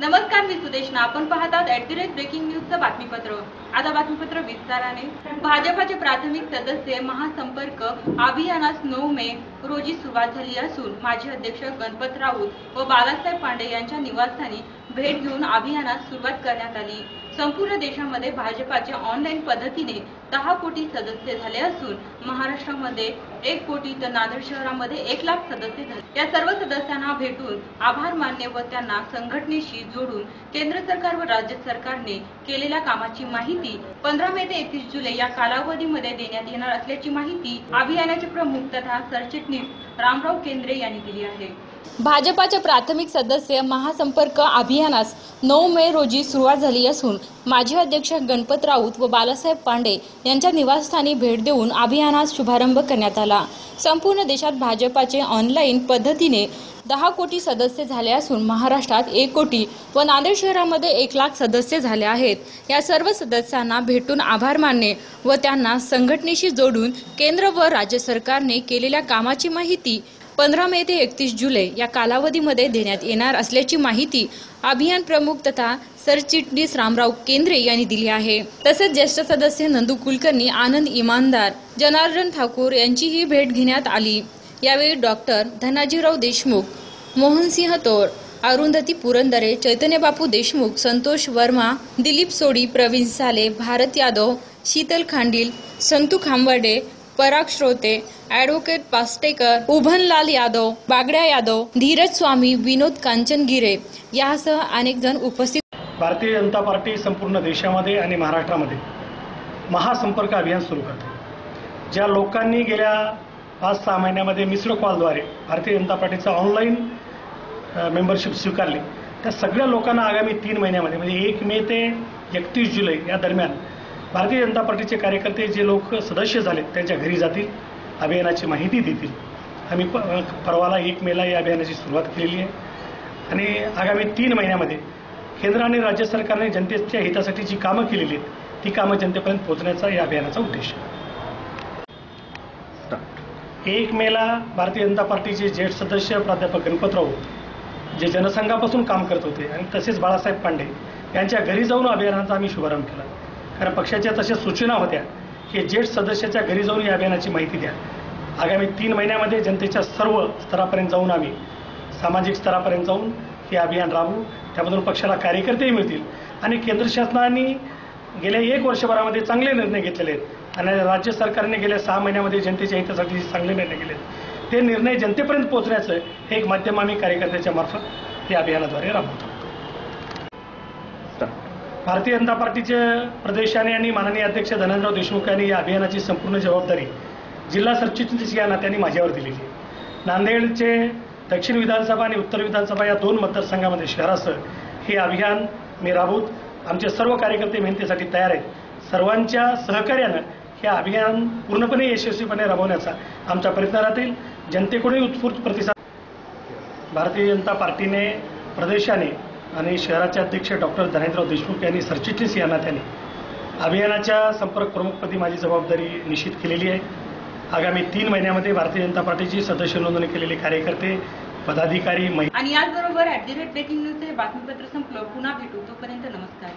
नमस्कार, मी सुदेशना. आपण पाहत आहात @ब्रेकिंग न्यूजचं बातमीपत्र. आता बातमीपत्र विस्ताराने. भाजपाचे प्राथमिक सदस्य महासंपर्क अभियानास 9 मे रोजी सुरुवात झाली असून माजी अध्यक्ष गणपत राऊत व बाळासाहेब पांडे यांच्या निवासस्थानी भेट घेऊन अभियानास सुरुवात करण्यात आली. संपूर्ण देशामध्ये भाजपाचे ऑनलाईन पद्धतीने 10 कोटी सदस्य झाले असून महाराष्ट्रामध्ये 1 कोटी तर नांदेड शहरामध्ये 1 लाख सदस्य झाले. या सर्व सदस्यांना भेटून आभार मानणे व त्यांना संघटनेशी जोडून केंद्र सरकार व राज्य सरकारने केलेल्या कामाची माहिती 15 मे ते 31 जुलै या कालावधीमध्ये देण्यात येणार असल्याची माहिती अभियानाचे प्रमुख तथा सरचिटणीस रामराव केंद्रे यांनी दिली आहे. भाजपाचे प्राथमिक सदस्य महासंपर्क अभियानास 9 मे रोजी सुरुवात झाली असून माजी अध्यक्ष गणपत राऊत व बाळासाहेब पांडे यांच्या निवासस्थानी भेट देऊन अभियानास शुभारंभ करण्यात आला. संपूर्ण देशात भाजपाचे ऑनलाईन पद्धतीने 10 कोटी सदस्य झाले असून महाराष्ट्रात 1 कोटी व नांदेड शहरामध्ये 1 लाख सदस्य झाले आहेत. या सर्व सदस्यांना भेटून आभार मानणे व त्यांना संघटनेशी जोडून केंद्र व राज्य सरकारने केलेल्या कामाची माहिती 15 मे ते 31 जुलै या कालावधीमध्ये देण्यात येणार असल्याची माहिती अभियान प्रमुख तथा सरचिटणीस रामराव केंद्रे यांनी दिली आहे. तसेच ज्येष्ठ सदस्य नंदू कुलकर्णी, आनंद इमानदार, जनार्दन ठाकूर यांचीही भेट घेण्यात आली. यावेळी डॉक्टर धनाजीराव देशमुख, मोहनसिंह तोर, अरुंधती पुरंदरे, चैतन्यबापू देशमुख, संतोष वर्मा, दिलीप सोडी, प्रवीण साले, भारत यादव, शीतल खांडील, संतू खांबर्डे, पराग श्रोते, ॲडव्होकेट पास्टेकर, उभनलाल यादव, बागड्या यादव, धीरज स्वामी, विनोद कांचनगिरे यासह अनेक जण उपस्थित. भारतीय जनता पार्टी संपूर्ण देशामध्ये आणि महाराष्ट्रामध्ये महासंपर्क अभियान सुरू करते. ज्या लोकांनी गेल्या 5-6 महिन्यामध्ये मिस्ड कॉलद्वारे भारतीय जनता पार्टीचा ऑनलाईन मेंबरशिप स्वीकारली, त्या सगळ्या लोकांना आगामी 3 महिन्यामध्ये म्हणजे 1 मे ते 31 जुलै या दरम्यान भारतीय जनता पार्टीचे कार्यकर्ते जे लोक सदस्य झालेत त्यांच्या घरी जातील, अभियानाची माहिती देतील. आम्ही परवाला 1 मेला या अभियानाची सुरुवात केलेली आहे आणि आगामी 3 महिन्यामध्ये केंद्र आणि राज्य सरकारने जनतेच्या हितासाठी जी कामं केलेली आहेत ती कामं जनतेपर्यंत पोहोचण्याचा या अभियानाचा उद्देश आहे. 1 मेला भारतीय जनता पार्टीचे ज्येष्ठ सदस्य प्राध्यापक गणपत राऊत जे जनसंघापासून काम करत होते आणि तसेच बाळासाहेब पांडे यांच्या घरी जाऊन अभियानाचा आम्ही शुभारंभ केला. कारण पक्षाच्या तशा सूचना होत्या की ज्येष्ठ सदस्याच्या घरी जाऊन या अभियानाची माहिती द्या. आगामी 3 महिन्यामध्ये जनतेच्या सर्व स्तरापर्यंत जाऊन आम्ही सामाजिक स्तरापर्यंत जाऊन हे अभियान राबवू. त्यामधून पक्षाला कार्यकर्तेही मिळतील आणि केंद्र शासनाने गेल्या 1 वर्षभरामध्ये चांगले निर्णय घेतलेले आहेत आणि राज्य सरकारने गेल्या 6 महिन्यामध्ये जनतेच्या हितासाठी चांगले निर्णय घेतले आहेत. ते निर्णय जनतेपर्यंत पोहोचण्याचं हे एक माध्यम आम्ही कार्यकर्त्याच्या मार्फत या अभियानाद्वारे राबवतो. भारतीय जनता पार्टीचे प्रदेशाने आणि माननीय अध्यक्ष धनंजयराव देशमुख यांनी या अभियानाची संपूर्ण जबाबदारी जिल्हा सरचिटणीस या नात्याने माझ्यावर दिलेली आहे. नांदेडचे दक्षिण विधानसभा आणि उत्तर विधानसभा या 2 मतदारसंघामध्ये शहरासह हे अभियान मी राबवून आमचे सर्व कार्यकर्ते मेहनतीसाठी तयार आहेत. सर्वांच्या सहकार्यानं हे अभियान पूर्णपणे यशस्वीपणे राबवण्याचा आमचा प्रयत्न राहतील. जनतेकडून उत्स्फूर्त प्रतिसाद. भारतीय जनता पार्टीने प्रदेशाने आणि शहराचे अध्यक्ष डॉक्टर धनंजयराव देशमुख यांनी सरचिटणीस या नात्याने अभियानाच्या संपर्क प्रमुखपदी माझी जबाबदारी निश्चित केलेली आहे. आगामी 3 महिन्यामध्ये भारतीय जनता पार्टीची सदस्य नोंदणी केलेले कार्यकर्ते, पदाधिकारी आणि याचबरोबर @ब्रेकिंग न्यूजचे बातमीपत्र संपलं. पुन्हा भेटू. तोपर्यंत नमस्कार.